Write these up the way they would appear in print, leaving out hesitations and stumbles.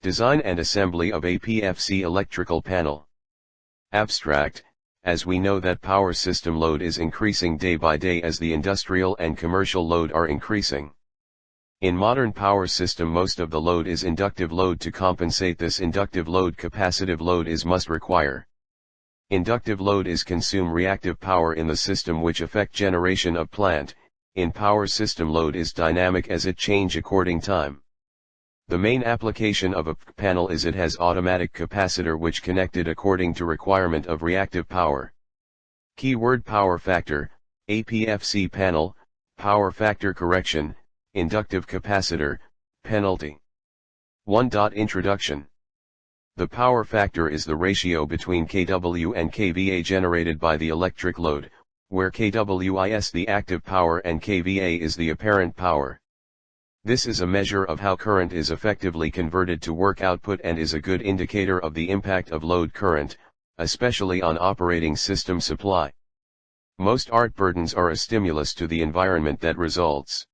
Design and assembly of APFC electrical panel. Abstract. As we know that power system load is increasing day by day as the industrial and commercial load are increasing. In modern power system most of the load is inductive load. To compensate this inductive load, capacitive load is must require. Inductive load is consume reactive power in the system which affect generation of plant. In power system load is dynamic as it change according time. The main application of a panel is it has automatic capacitor which connected according to requirement of reactive power. Keyword power factor, APFC panel, power factor correction, inductive capacitor, penalty. 1. Introduction. The power factor is the ratio between kW and kVA generated by the electric load, where kW is the active power and kVA is the apparent power. This is a measure of how current is effectively converted to work output and is a good indicator of the impact of load current, especially on operating system supply. Most APFC burdens are a stimulus to the environment that results.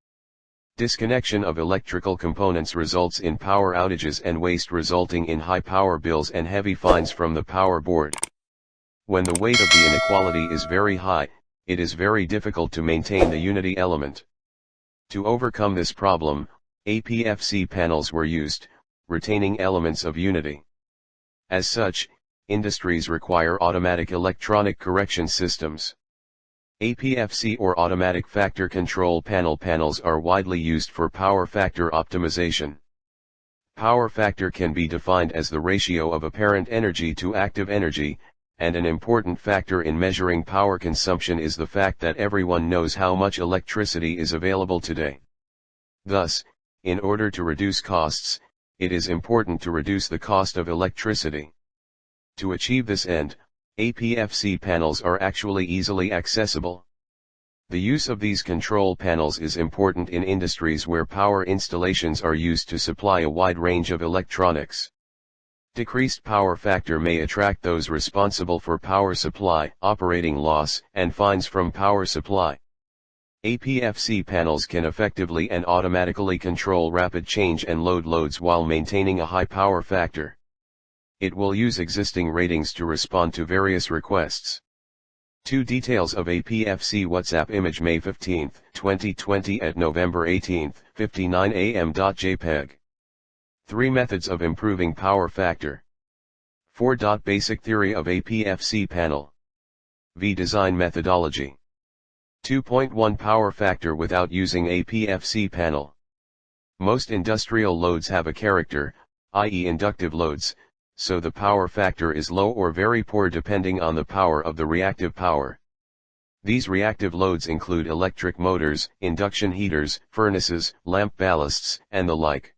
Disconnection of electrical components results in power outages and waste, resulting in high power bills and heavy fines from the power board. When the weight of the inequality is very high, it is very difficult to maintain the unity element. To overcome this problem, APFC panels were used, retaining elements of unity. As such, industries require automatic electronic correction systems. APFC or automatic factor control panels are widely used for power factor optimization. Power factor can be defined as the ratio of apparent energy to active energy, and an important factor in measuring power consumption is the fact that everyone knows how much electricity is available today. Thus, in order to reduce costs, it is important to reduce the cost of electricity. To achieve this end, APFC panels are actually easily accessible. The use of these control panels is important in industries where power installations are used to supply a wide range of electronics. Decreased power factor may attract those responsible for power supply, operating loss, and fines from power supply. APFC panels can effectively and automatically control rapid change and loads while maintaining a high power factor. It will use existing ratings to respond to various requests. 2 Details of APFC WhatsApp image May 15, 2020 at November 18, 59 am. JPEG. 3 Methods of improving power factor. 4. Basic theory of APFC panel. V. Design methodology. 2.1 Power factor without using APFC panel. Most industrial loads have a character, i.e. inductive loads, so the power factor is low or very poor depending on the power of the reactive power. These reactive loads include electric motors, induction heaters, furnaces, lamp ballasts, and the like.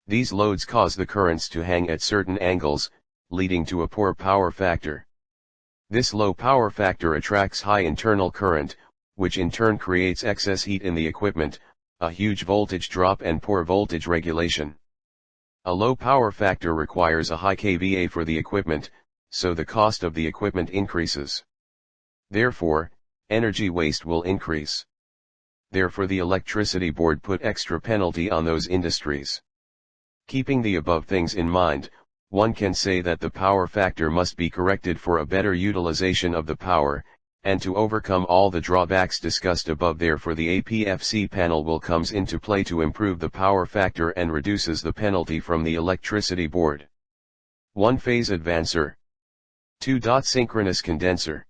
These loads cause the currents to hang at certain angles, leading to a poor power factor. This low power factor attracts high internal current, which in turn creates excess heat in the equipment, a huge voltage drop and poor voltage regulation. A low power factor requires a high kVA for the equipment, so the cost of the equipment increases. Therefore, energy waste will increase. Therefore the electricity board put extra penalty on those industries. Keeping the above things in mind, one can say that the power factor must be corrected for a better utilization of the power, and to overcome all the drawbacks discussed above. Therefore the APFC panel will comes into play to improve the power factor and reduces the penalty from the electricity board. 1. Phase advancer. 2. Synchronous condenser.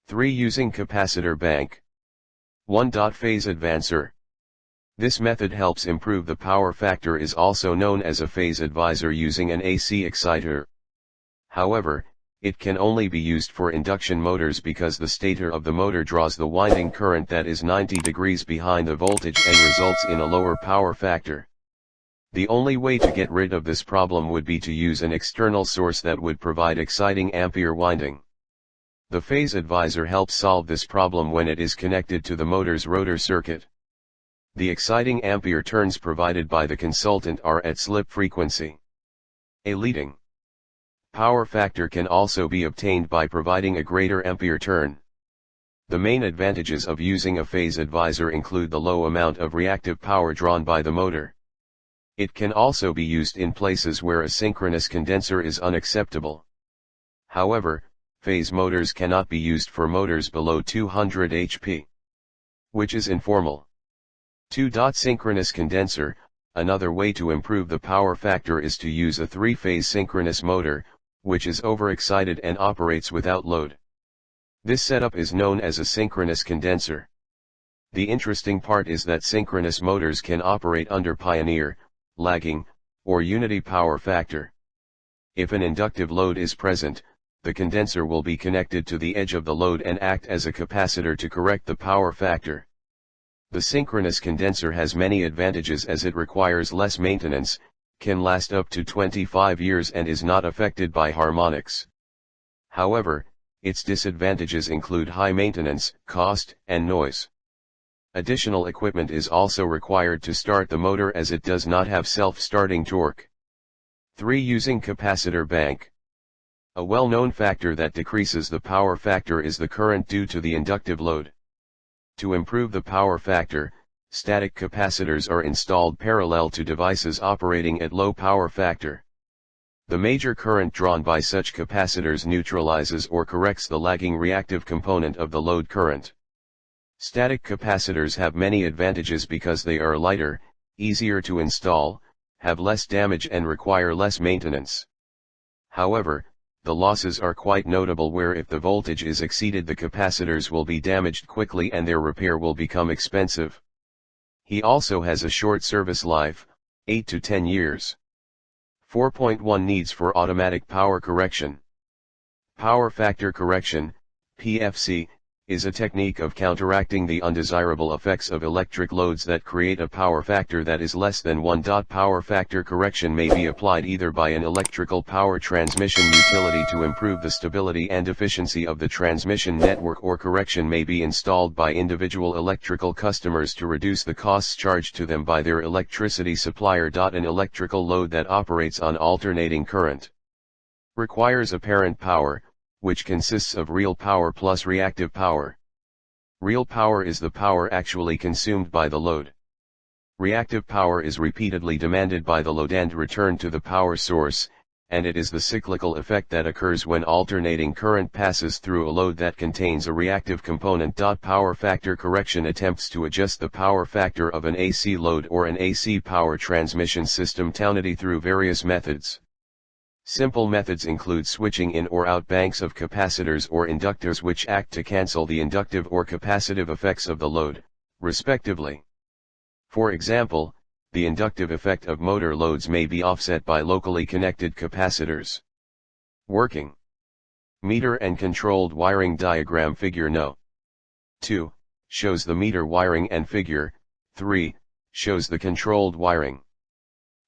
3. Using capacitor bank. 1. Phase advancer. This method helps improve the power factor, is also known as a phase advisor using an AC exciter. However, it can only be used for induction motors because the stator of the motor draws the winding current that is 90 degrees behind the voltage and results in a lower power factor. The only way to get rid of this problem would be to use an external source that would provide exciting ampere winding. The phase advisor helps solve this problem when it is connected to the motor's rotor circuit. The exciting ampere turns provided by the consultant are at slip frequency. A leading power factor can also be obtained by providing a greater ampere turn. The main advantages of using a phase advisor include the low amount of reactive power drawn by the motor. It can also be used in places where a synchronous condenser is unacceptable. However, phase motors cannot be used for motors below 200 HP, which is informal. 2. Synchronous condenser. Another way to improve the power factor is to use a three-phase synchronous motor, which is overexcited and operates without load. This setup is known as a synchronous condenser. The interesting part is that synchronous motors can operate under pioneer, lagging, or unity power factor. If an inductive load is present, the condenser will be connected to the edge of the load and act as a capacitor to correct the power factor. The synchronous condenser has many advantages as it requires less maintenance, can last up to 25 years and is not affected by harmonics. However, its disadvantages include high maintenance, cost, and noise. Additional equipment is also required to start the motor as it does not have self-starting torque. 3. Using capacitor bank. A well-known factor that decreases the power factor is the current due to the inductive load. To improve the power factor, static capacitors are installed parallel to devices operating at low power factor. The major current drawn by such capacitors neutralizes or corrects the lagging reactive component of the load current. Static capacitors have many advantages because they are lighter, easier to install, have less damage and require less maintenance. However, the losses are quite notable where if the voltage is exceeded the capacitors will be damaged quickly and their repair will become expensive. He also has a short service life, 8 to 10 years. 4.1 Needs for automatic power correction. Power factor correction, PFC, is a technique of counteracting the undesirable effects of electric loads that create a power factor that is less than 1. Power factor correction may be applied either by an electrical power transmission utility to improve the stability and efficiency of the transmission network, or correction may be installed by individual electrical customers to reduce the costs charged to them by their electricity supplier. An electrical load that operates on alternating current requires apparent power, which consists of real power plus reactive power. Real power is the power actually consumed by the load. Reactive power is repeatedly demanded by the load and returned to the power source, and it is the cyclical effect that occurs when alternating current passes through a load that contains a reactive component. Power factor correction attempts to adjust the power factor of an AC load or an AC power transmission system through various methods. Simple methods include switching in or out banks of capacitors or inductors which act to cancel the inductive or capacitive effects of the load, respectively. For example, the inductive effect of motor loads may be offset by locally connected capacitors. Working meter and controlled wiring diagram. Figure No. 2 shows the meter wiring and Figure 3 shows the controlled wiring.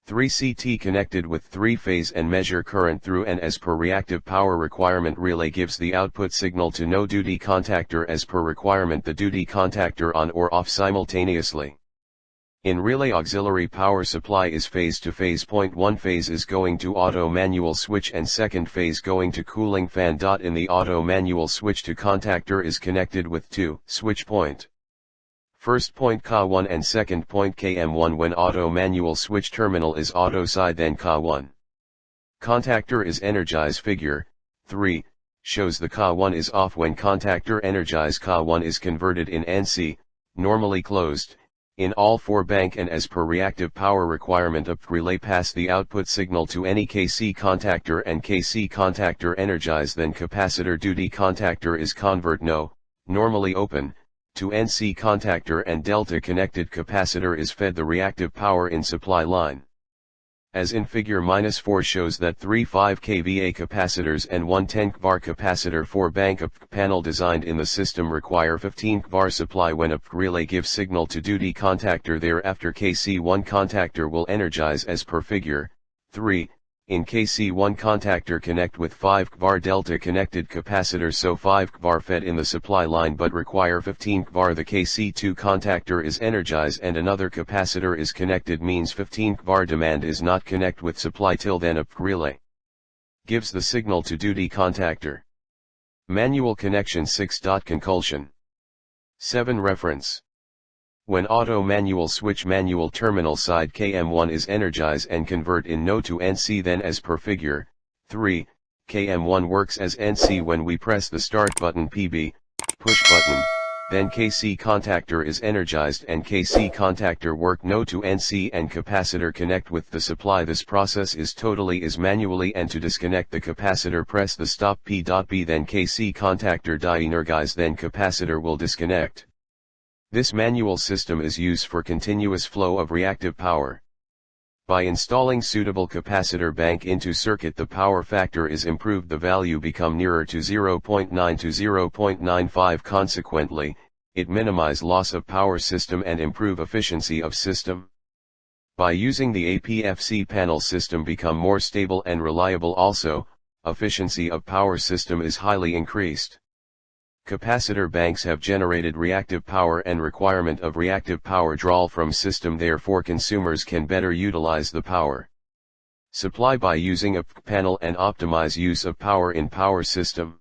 3. CT connected with three-phase and measure current through and as per reactive power requirement. Relay gives the output signal to no duty contactor as per requirement, the duty contactor on or off simultaneously. In relay, auxiliary power supply is phase to phase. One phase is going to auto manual switch and second phase going to cooling fan. In the auto manual switch to contactor is connected with two switch point. First point K1 and second point KM1. When auto manual switch terminal is auto side, then K1 contactor is energized. Figure 3 shows the K1 is off. When contactor energized, K1 is converted in NC, normally closed, in all four bank and as per reactive power requirement of relay pass the output signal to any KC contactor and KC contactor energize, then capacitor duty contactor is convert no, normally open, to NC contactor and delta connected capacitor is fed the reactive power in supply line. As in figure -4 shows that 3 5 kVA capacitors and 1 10 kVAR capacitor for bank up panel designed in the system require 15 kVAR supply. When a relay gives signal to duty contactor, thereafter KC1 contactor will energize as per figure 3. In KC1 contactor connect with 5 kVAR delta connected capacitor, so 5 kVAR fed in the supply line but require 15 kVAR. The KC2 contactor is energized and another capacitor is connected, means 15 kVAR demand is not connect with supply till then. A relay gives the signal to duty contactor. Manual connection 6. Compulsion 7. Reference When auto manual switch manual terminal side KM1 is energized and convert in No to NC, then as per figure 3, KM1 works as NC when we press the start button PB, push button, then KC contactor is energized and KC contactor work No to NC and capacitor connect with the supply. This process is manually, and to disconnect the capacitor press the stop P.B, then KC contactor de-energize, then capacitor will disconnect. This manual system is used for continuous flow of reactive power. By installing suitable capacitor bank into circuit, the power factor is improved, the value become nearer to 0.9 to 0.95. Consequently, it minimize loss of power system and improve efficiency of system. By using the APFC panel, system become more stable and reliable. Also, efficiency of power system is highly increased. Capacitor banks have generated reactive power and requirement of reactive power draw from system, therefore consumers can better utilize the power supply by using a panel and optimize use of power in power system.